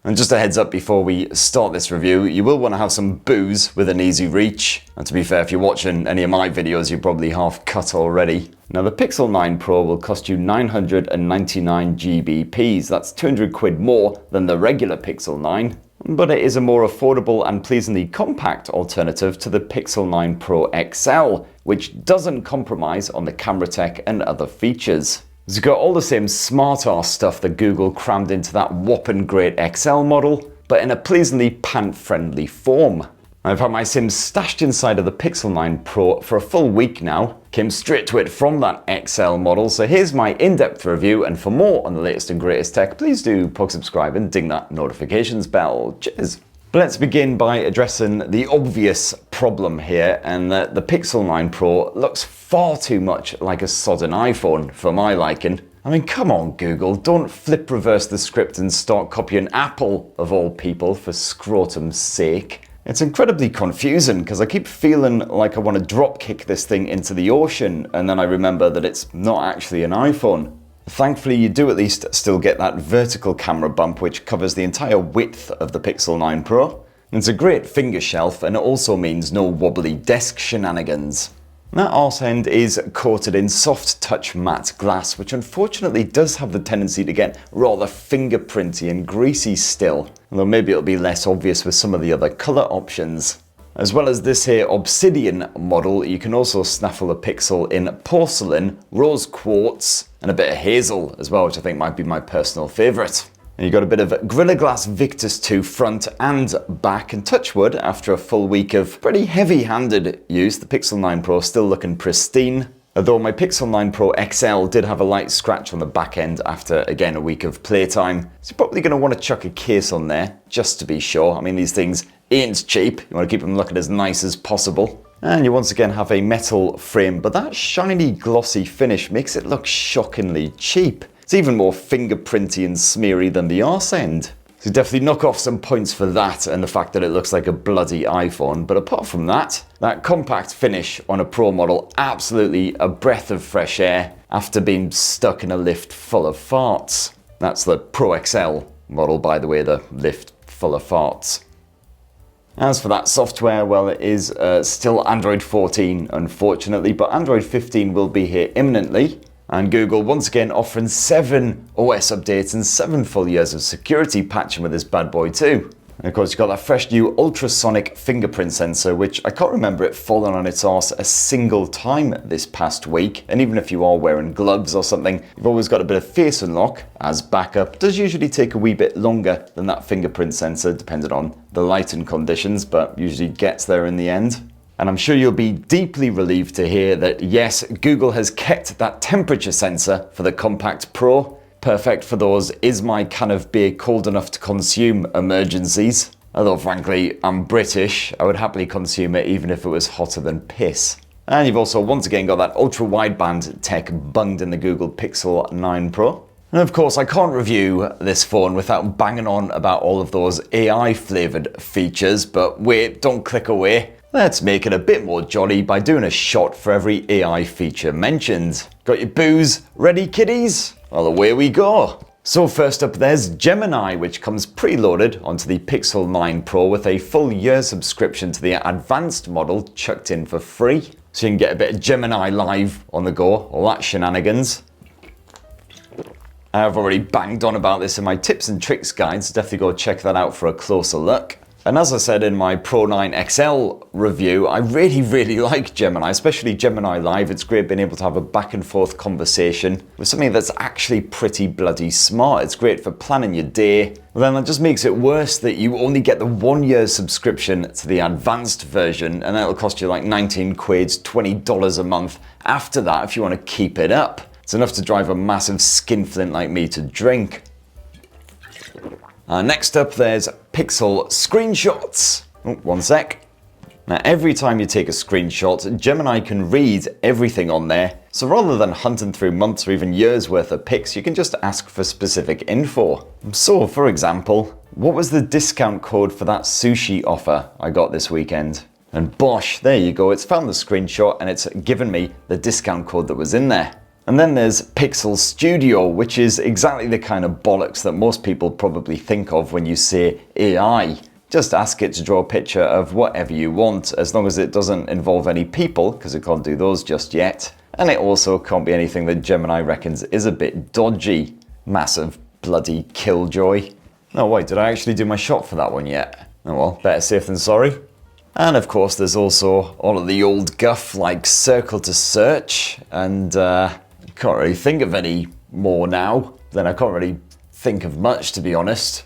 And just a heads up before we start this review, you will want to have some booze with an easy reach. And to be fair, if you're watching any of my videos, you're probably half cut already. Now the Pixel 9 Pro will cost you 999 GBPs. That's 200 quid more than the regular Pixel 9. But it is a more affordable and pleasingly compact alternative to the Pixel 9 Pro XL, which doesn't compromise on the camera tech and other features. It's got all the same smart-ass stuff that Google crammed into that whopping great XL model, but in a pleasingly pant-friendly form. I've had my Sims stashed inside of the Pixel 9 Pro for a full week now. Came straight to it from that XL model, so here's my in-depth review, and for more on the latest and greatest tech, please do subscribe and ding that notifications bell. Cheers! But let's begin by addressing the obvious problem here, and that the Pixel 9 Pro looks far too much like a sodden iPhone for my liking. I mean, come on Google, don't flip reverse the script and start copying Apple of all people for scrotum's sake. It's incredibly confusing because I keep feeling like I want to drop kick this thing into the ocean, and then I remember that it's not actually an iPhone. Thankfully, you do at least still get that vertical camera bump which covers the entire width of the Pixel 9 Pro. It's a great finger shelf, and it also means no wobbly desk shenanigans. That arse end is coated in soft touch matte glass, which unfortunately does have the tendency to get rather fingerprinty and greasy still, although maybe it'll be less obvious with some of the other colour options. As well as this here obsidian model, you can also snaffle a Pixel in porcelain, rose quartz, and a bit of hazel as well, which I think might be my personal favourite. And you got a bit of Gorilla Glass Victus 2 front and back, and touch wood, after a full week of pretty heavy-handed use, the Pixel 9 Pro still looking pristine. Although my Pixel 9 Pro XL did have a light scratch on the back end after, again, a week of playtime. So you're probably going to want to chuck a case on there, just to be sure. I mean, these things ain't cheap. You want to keep them looking as nice as possible. And you once again have a metal frame, but that shiny glossy finish makes it look shockingly cheap. It's even more fingerprinty and smeary than the arse end. So definitely knock off some points for that and the fact that it looks like a bloody iPhone. But apart from that, that compact finish on a Pro model, absolutely a breath of fresh air after being stuck in a lift full of farts. That's the Pro XL model, by the way, the lift full of farts. As for that software, well, it is still Android 14, unfortunately, but Android 15 will be here imminently. And Google once again offering 7 OS updates and 7 full years of security patching with this bad boy too. And of course you've got that fresh new ultrasonic fingerprint sensor, which I can't remember it falling on its arse a single time this past week. And even if you are wearing gloves or something, you've always got a bit of face unlock as backup. It does usually take a wee bit longer than that fingerprint sensor, depending on the lighting conditions, but usually gets there in the end. And I'm sure you'll be deeply relieved to hear that yes, Google has kept that temperature sensor for the Compact Pro. Perfect for those "is my can of beer cold enough to consume" emergencies. Although frankly, I'm British, I would happily consume it even if it was hotter than piss. And you've also once again got that ultra wideband tech bunged in the Google Pixel 9 Pro. And of course I can't review this phone without banging on about all of those AI flavoured features, but wait, don't click away. Let's make it a bit more jolly by doing a shot for every AI feature mentioned. Got your booze ready, kiddies? Well, away we go. So first up, there's Gemini, which comes preloaded onto the Pixel 9 Pro with a full year subscription to the advanced model chucked in for free. So you can get a bit of Gemini Live on the go, all that shenanigans. I've already banged on about this in my tips and tricks guide, so definitely go check that out for a closer look. And as I said in my Pro 9 XL review, I really like Gemini, especially Gemini Live. It's great being able to have a back and forth conversation with something that's actually pretty bloody smart. It's great for planning your day. Well, then that just makes it worse that you only get the 1 year subscription to the advanced version, and that'll cost you like 19 quid, $20 a month after that if you want to keep it up. It's enough to drive a massive skinflint like me to drink. Next up, there's Pixel Screenshots. Oh, one sec. Now, every time you take a screenshot, Gemini can read everything on there. So rather than hunting through months or even years worth of pics, you can just ask for specific info. So, for example, what was the discount code for that sushi offer I got this weekend? And bosh, there you go, it's found the screenshot and it's given me the discount code that was in there. And then there's Pixel Studio, which is exactly the kind of bollocks that most people probably think of when you say AI. Just ask it to draw a picture of whatever you want, as long as it doesn't involve any people, because it can't do those just yet. And it also can't be anything that Gemini reckons is a bit dodgy. Massive bloody killjoy. Oh wait, did I actually do my shot for that one yet? Oh well, better safe than sorry. And of course there's also all of the old guff like circle to search, and I can't really think of any more now. Then I can't really think of much, to be honest.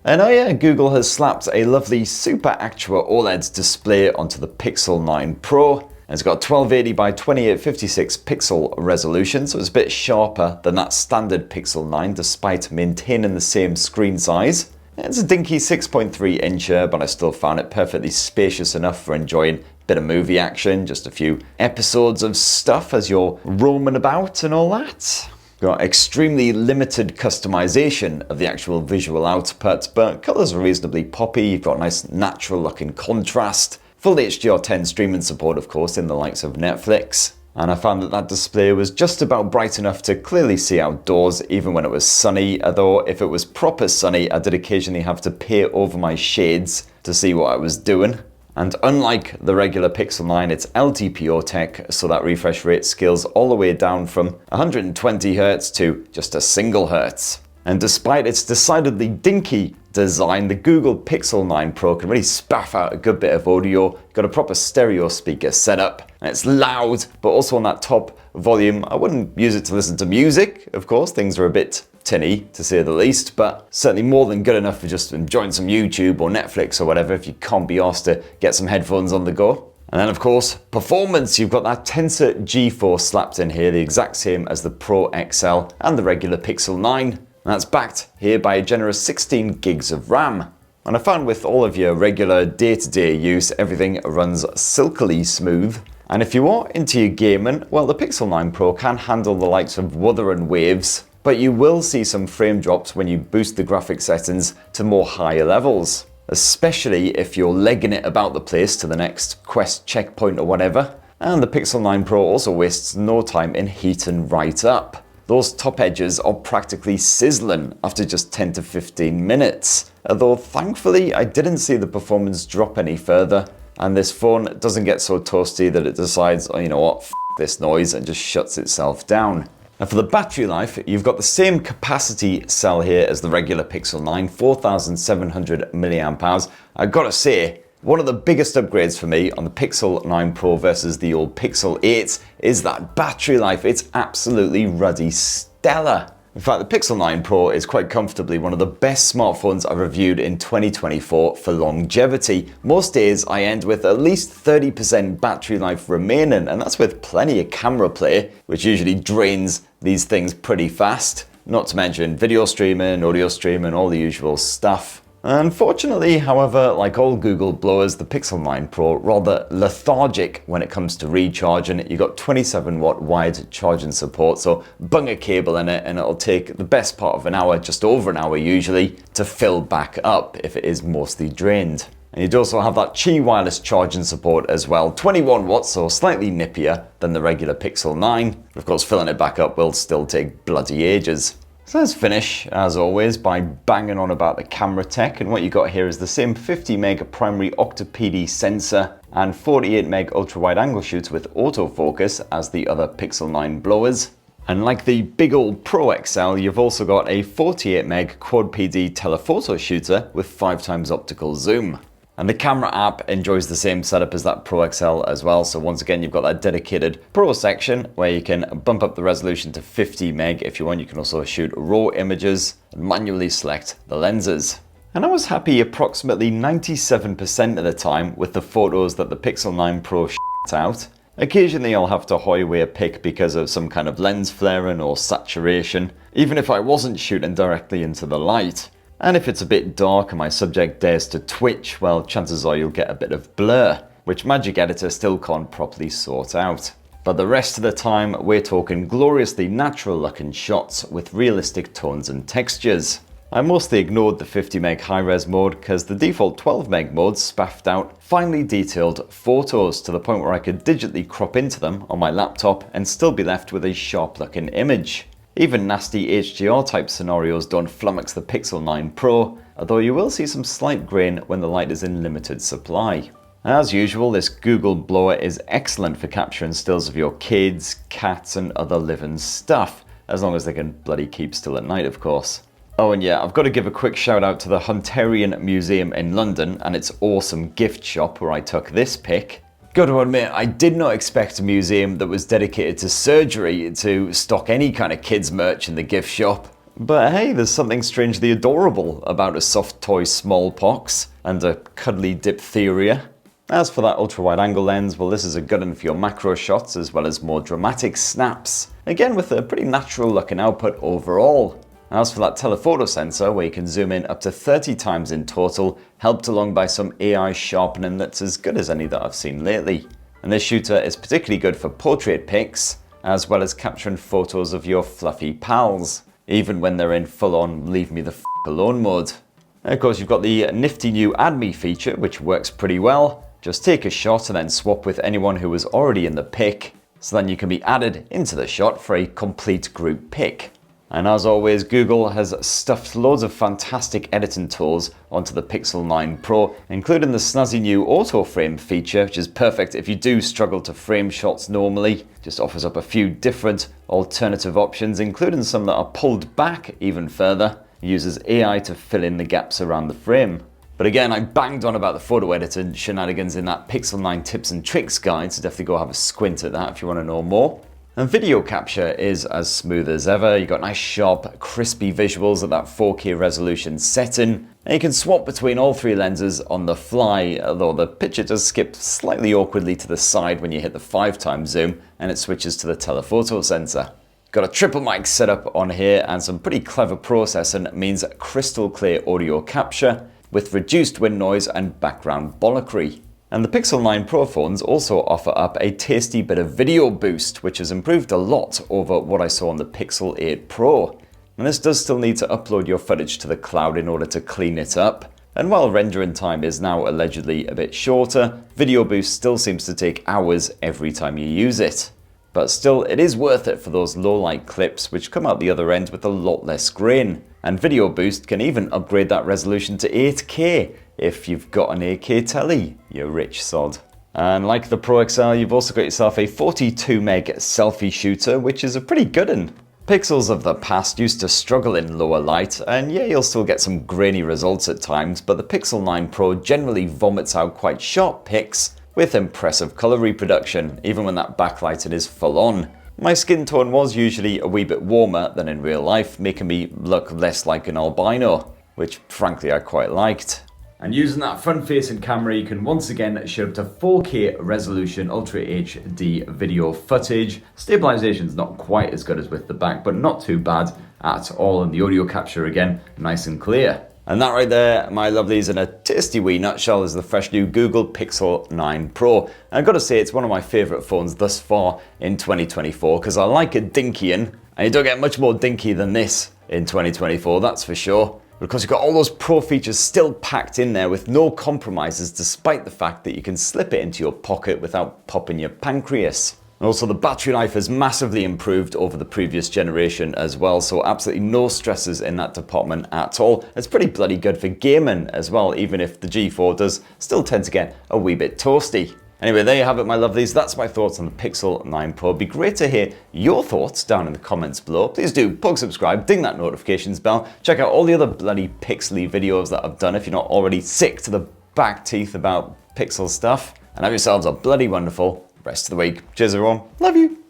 And oh yeah, Google has slapped a lovely Super Actua OLED display onto the Pixel 9 Pro. And it's got 1280 by 2856 pixel resolution, so it's a bit sharper than that standard Pixel 9 despite maintaining the same screen size. It's a dinky 6.3 incher, but I still found it perfectly spacious enough for enjoying a bit of movie action, just a few episodes of stuff as you're roaming about and all that. Got extremely limited customization of the actual visual output, but colours are reasonably poppy. You've got nice natural looking contrast. Full HDR10 streaming support, of course, in the likes of Netflix. And I found that that display was just about bright enough to clearly see outdoors, even when it was sunny, although if it was proper sunny, I did occasionally have to peer over my shades to see what I was doing. And unlike the regular Pixel 9, it's LTPO tech, so that refresh rate scales all the way down from 120Hz to just a single Hz. And despite its decidedly dinky design, the Google Pixel 9 Pro can really spaff out a good bit of audio. Got a proper stereo speaker setup, and it's loud, but also on that top volume. I wouldn't use it to listen to music, of course, things are a bit tinny to say the least, but certainly more than good enough for just enjoying some YouTube or Netflix or whatever if you can't be asked to get some headphones on the go. And then of course, performance. You've got that Tensor G4 slapped in here, the exact same as the Pro XL and the regular Pixel 9. And that's backed here by a generous 16 gigs of RAM. And I found with all of your regular day-to-day use, everything runs silkily smooth. And if you are into your gaming, well, the Pixel 9 Pro can handle the likes of Wuthering Waves, but you will see some frame drops when you boost the graphics settings to more higher levels, especially if you're legging it about the place to the next quest checkpoint or whatever. And the Pixel 9 Pro also wastes no time in heating right up. Those top edges are practically sizzling after just 10 to 15 minutes. Although thankfully I didn't see the performance drop any further, and this phone doesn't get so toasty that it decides, oh, you know what, f this noise, and just shuts itself down. And for the battery life, you've got the same capacity cell here as the regular Pixel 9, 4700 mAh. I've got to say, one of the biggest upgrades for me on the Pixel 9 Pro versus the old Pixel 8 is that battery life. It's absolutely ruddy stellar. In fact, the Pixel 9 Pro is quite comfortably one of the best smartphones I've reviewed in 2024 for longevity. Most days I end with at least 30% battery life remaining, and that's with plenty of camera play, which usually drains these things pretty fast. Not to mention video streaming, audio streaming, all the usual stuff. Unfortunately, however, like all Google blowers, the Pixel 9 Pro rather lethargic when it comes to recharging. You got 27 watt wired charging support, so bung a cable in it and it'll take the best part of an hour, just over an hour usually, to fill back up if it is mostly drained. And you'd also have that Qi wireless charging support as well, 21 watts, so slightly nippier than the regular Pixel 9. Of course, filling it back up will still take bloody ages. So let's finish, as always, by banging on about the camera tech, and what you got here is the same 50 meg primary octa-PD sensor and 48 meg ultra-wide angle shoots with autofocus as the other Pixel 9 blowers. And like the big old Pro XL, you've also got a 48 meg quad PD telephoto shooter with 5x optical zoom. And the camera app enjoys the same setup as that Pro XL as well. So once again, you've got that dedicated Pro section where you can bump up the resolution to 50 meg if you want. You can also shoot raw images and manually select the lenses. And I was happy approximately 97% of the time with the photos that the Pixel 9 Pro shot out. Occasionally I'll have to hoy away a pic because of some kind of lens flaring or saturation, even if I wasn't shooting directly into the light. And if it's a bit dark and my subject dares to twitch, well, chances are you'll get a bit of blur, which Magic Editor still can't properly sort out. But the rest of the time, we're talking gloriously natural looking shots with realistic tones and textures. I mostly ignored the 50 meg high-res mode because the default 12 meg mode spaffed out finely detailed photos to the point where I could digitally crop into them on my laptop and still be left with a sharp looking image. Even nasty HDR type scenarios don't flummox the Pixel 9 Pro, although you will see some slight grain when the light is in limited supply. As usual, this Google blower is excellent for capturing stills of your kids, cats and other living stuff, as long as they can bloody keep still at night, of course. Oh, and yeah, I've got to give a quick shout out to the Hunterian Museum in London and its awesome gift shop where I took this pic. Got to admit, I did not expect a museum that was dedicated to surgery to stock any kind of kids merch in the gift shop. But hey, there's something strangely adorable about a soft toy smallpox and a cuddly diphtheria. As for that ultra-wide angle lens, well, this is a good one for your macro shots as well as more dramatic snaps. Again, with a pretty natural looking output overall. As for that telephoto sensor, where you can zoom in up to 30 times in total, helped along by some AI sharpening that's as good as any that I've seen lately. And this shooter is particularly good for portrait pics, as well as capturing photos of your fluffy pals, even when they're in full-on leave me the f*** alone mode. And of course, you've got the nifty new Add Me feature, which works pretty well. Just take a shot and then swap with anyone who was already in the pic, so then you can be added into the shot for a complete group pic. And as always, Google has stuffed loads of fantastic editing tools onto the Pixel 9 Pro, including the snazzy new auto frame feature, which is perfect if you do struggle to frame shots normally. Just offers up a few different alternative options, including some that are pulled back even further. It uses AI to fill in the gaps around the frame. But again, I banged on about the photo editing shenanigans in that Pixel 9 tips and tricks guide, so definitely go have a squint at that if you want to know more. And video capture is as smooth as ever. You've got nice sharp crispy visuals at that 4K resolution setting, and you can swap between all three lenses on the fly, although the picture does skip slightly awkwardly to the side when you hit the 5x zoom and it switches to the telephoto sensor. Got a triple mic setup on here, and some pretty clever processing means crystal clear audio capture with reduced wind noise and background bollockry. And the Pixel 9 Pro phones also offer up a tasty bit of video boost, which has improved a lot over what I saw on the Pixel 8 Pro. And this does still need to upload your footage to the cloud in order to clean it up. And while rendering time is now allegedly a bit shorter, video boost still seems to take hours every time you use it. But still, it is worth it for those low light clips which come out the other end with a lot less grain. And Video Boost can even upgrade that resolution to 8K if you've got an 8K telly, you rich sod. And like the Pro XL, you've also got yourself a 42 meg selfie shooter, which is a pretty good one. Pixels of the past used to struggle in lower light, and yeah, you'll still get some grainy results at times, but the Pixel 9 Pro generally vomits out quite sharp pics with impressive color reproduction, even when that backlighting is full on. My skin tone was usually a wee bit warmer than in real life, making me look less like an albino, which frankly I quite liked. And using that front-facing camera, you can once again shoot up to 4K resolution Ultra HD video footage. Stabilization's not quite as good as with the back, but not too bad at all. And the audio capture, again, nice and clear. And that right there, my lovelies, in a tasty wee nutshell, is the fresh new Google Pixel 9 Pro. And I've got to say, it's one of my favourite phones thus far in 2024, because I like a dinky and you don't get much more dinky than this in 2024, that's for sure. Because you've got all those pro features still packed in there with no compromises, despite the fact that you can slip it into your pocket without popping your pancreas. And also the battery life has massively improved over the previous generation as well, so absolutely no stresses in that department at all. It's pretty bloody good for gaming as well, even if the G4 does still tend to get a wee bit toasty. Anyway, there you have it, my lovelies. That's my thoughts on the Pixel 9 Pro. It'd be great to hear your thoughts down in the comments below. Please do plug subscribe, ding that notifications bell. Check out all the other bloody pixely videos that I've done if you're not already sick to the back teeth about Pixel stuff. And have yourselves a bloody wonderful rest of the week. Cheers, everyone. Love you.